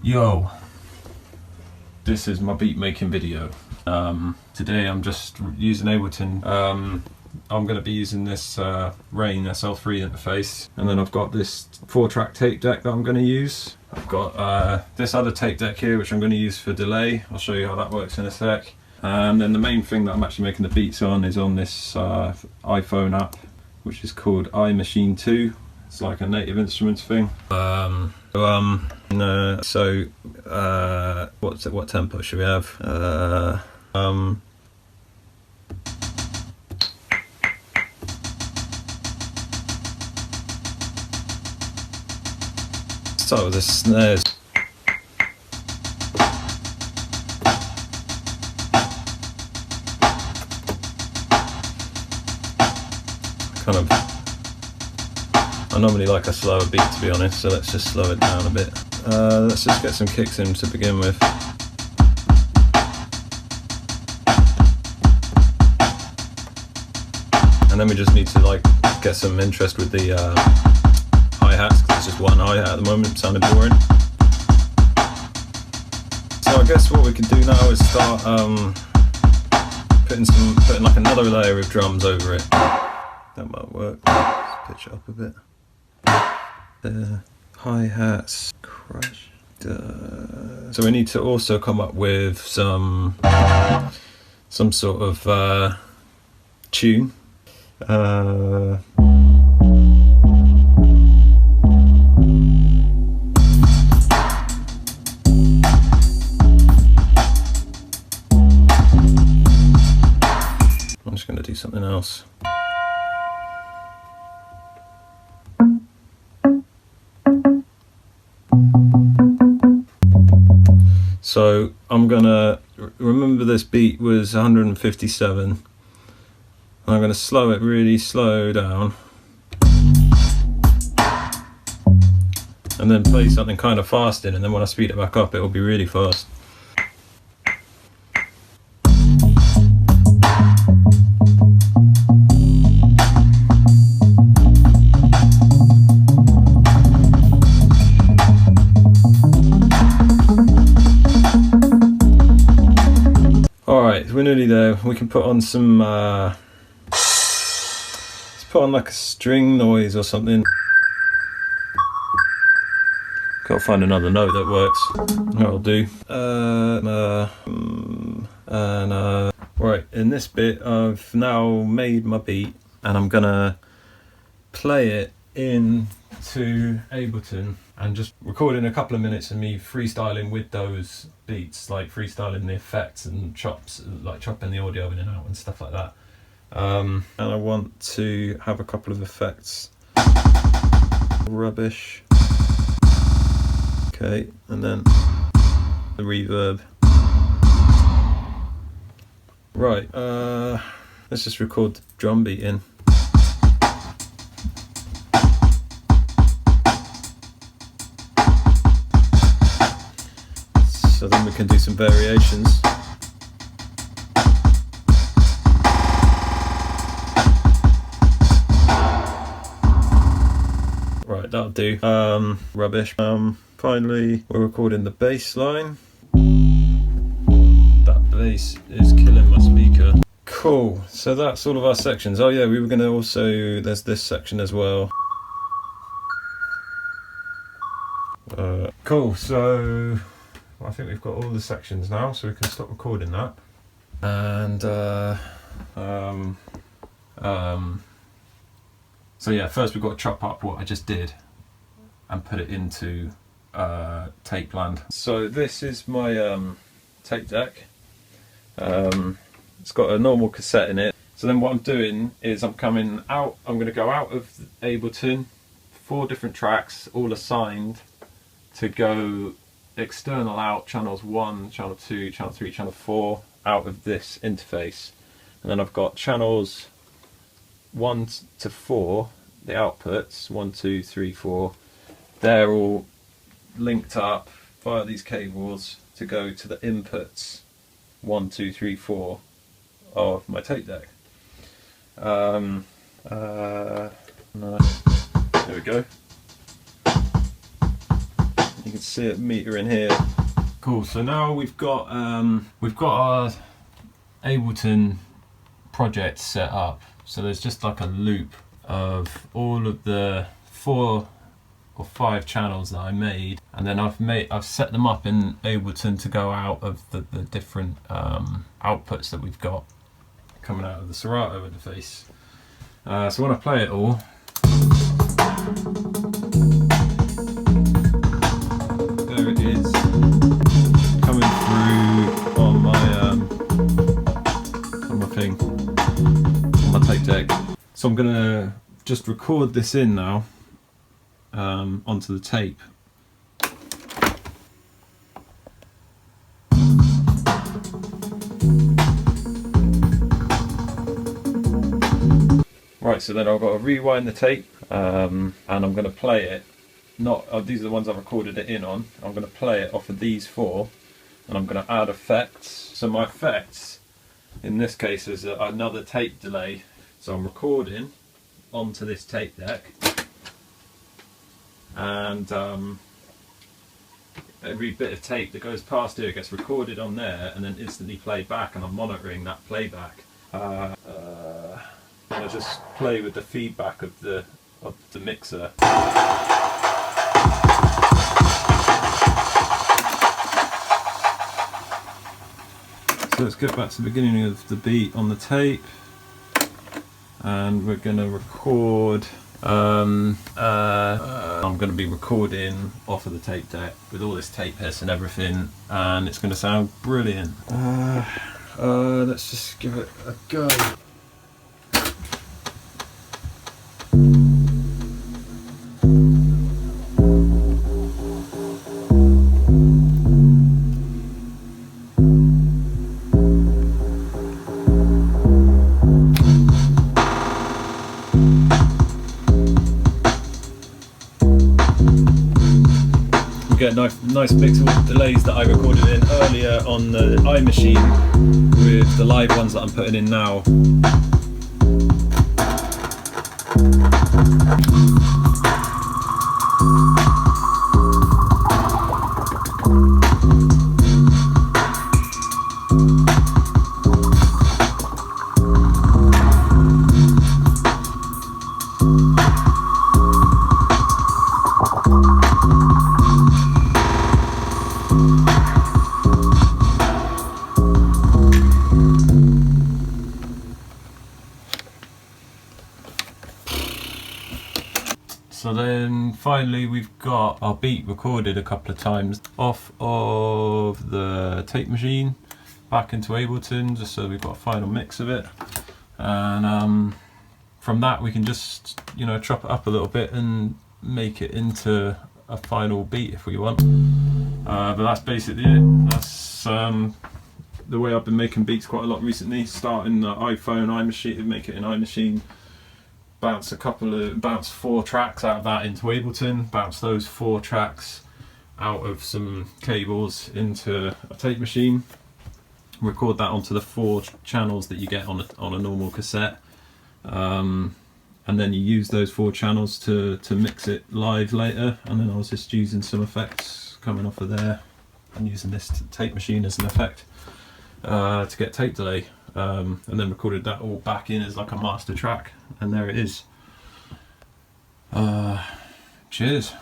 Yo, this is my beat making video. Today I'm just using Ableton. I'm going to be using this Rain SL3 interface, and then I've got this 4-track tape deck that I'm going to use. I've got this other tape deck here which I'm going to use for delay. I'll show you how that works in a sec. And then the main thing that I'm actually making the beats on is on this iPhone app, which is called iMachine 2. It's like a native instruments thing. What tempo should we have? Start with the snares. I normally like a slower beat, to be honest, so let's just slow it down a bit. Let's just get some kicks in to begin with. And then we just need to like get some interest with the hi-hats, because there's just one hi-hat at the moment. It sounded boring. So I guess what we could do now is start putting like another layer of drums over it. That might work. Let's pitch it up a bit. Hi-hats, crash. So we need to also come up with some sort of tune. I'm just going to do something else. So I'm gonna remember this beat was 157, and I'm gonna slow it really slow down, and then play something kind of fast in, and then when I speed it back up, it will be really fast. Alright, we're nearly there. We can put on some, let's put on like a string noise or something. Gotta find another note that works. That'll do. Right, in this bit I've now made my beat, and I'm gonna play it into Ableton and just recording a couple of minutes of me freestyling with those beats, like freestyling the effects and chops, like chopping the audio in and out and stuff like that. And I want to have a couple of effects. Rubbish. Okay, and then the reverb. Right, let's just record the drum beat in. So then we can do some variations. Right, that'll do. Rubbish. Finally, we're recording the bass line. That bass is killing my speaker. Cool, so that's all of our sections. Oh yeah, we were going to also, there's this section as well. Cool, so I think we've got all the sections now, so we can stop recording that. And so yeah, first we've got to chop up what I just did and put it into tape land. So this is my tape deck. It's got a normal cassette in it. So then what I'm doing is I'm going to go out of Ableton, 4 different tracks, all assigned to go external out, channels 1, channel 2, channel 3, channel 4, out of this interface. And then I've got channels 1 to 4, the outputs, 1, 2, 3, 4. They're all linked up via these cables to go to the inputs 1, 2, 3, 4 of my tape deck. There we go. You can see it meter in here. Cool. So now we've got our Ableton project set up. So there's just like a loop of all of the 4 or 5 channels that I made, and then I've set them up in Ableton to go out of the different outputs that we've got coming out of the Serato interface. So when I play it all, there it is coming through on my thing, on my tape deck. So I'm gonna just record this in now onto the tape. Right, so then I've got to rewind the tape, and I'm going to play it. These are the ones I've recorded it in on. I'm going to play it off of these 4, and I'm going to add effects. So my effects, in this case, is another tape delay. So I'm recording onto this tape deck, and every bit of tape that goes past here gets recorded on there and then instantly played back, and I'm monitoring that playback. I just play with the feedback of the mixer. So let's get back to the beginning of the beat on the tape, and we're going to record. I'm going to be recording off of the tape deck with all this tape hiss and everything, and it's going to sound brilliant. Let's just give it a go. Get a nice mix of the delays that I recorded in earlier on the iMachine with the live ones that I'm putting in now. So then finally we've got our beat recorded a couple of times off of the tape machine back into Ableton, just so we've got a final mix of it, and from that we can just, you know, chop it up a little bit and make it into a final beat if we want. But that's basically it. That's the way I've been making beats quite a lot recently, starting the iPhone, iMachine, make it in iMachine, bounce 4 tracks out of that into Ableton, bounce those 4 tracks out of some cables into a tape machine, record that onto the 4 channels that you get on a normal cassette, and then you use those 4 channels to mix it live later. And then I was just using some effects coming off of there and using this tape machine as an effect to get tape delay. And then recorded that all back in as like a master track, and there it is. Cheers.